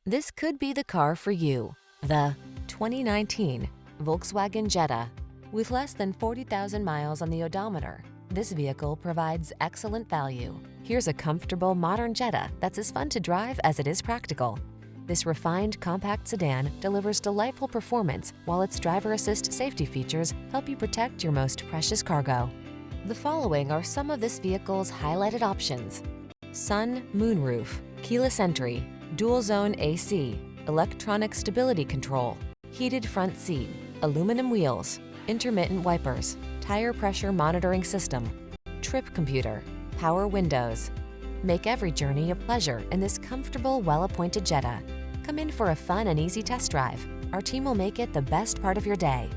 This could be the car for you. The 2019 Volkswagen Jetta. With less than 40,000 miles on the odometer, this vehicle provides excellent value. Here's a comfortable modern Jetta that's as fun to drive as it is practical. This refined compact sedan delivers delightful performance while its driver assist safety features help you protect your most precious cargo. The following are some of this vehicle's highlighted options: sun moonroof, keyless entry, dual zone AC, electronic stability control, heated front seat, aluminum wheels, intermittent wipers, tire pressure monitoring system, trip computer, power windows. Make every journey a pleasure in this comfortable, well-appointed Jetta. Come in for a fun and easy test drive. Our team will make it the best part of your day.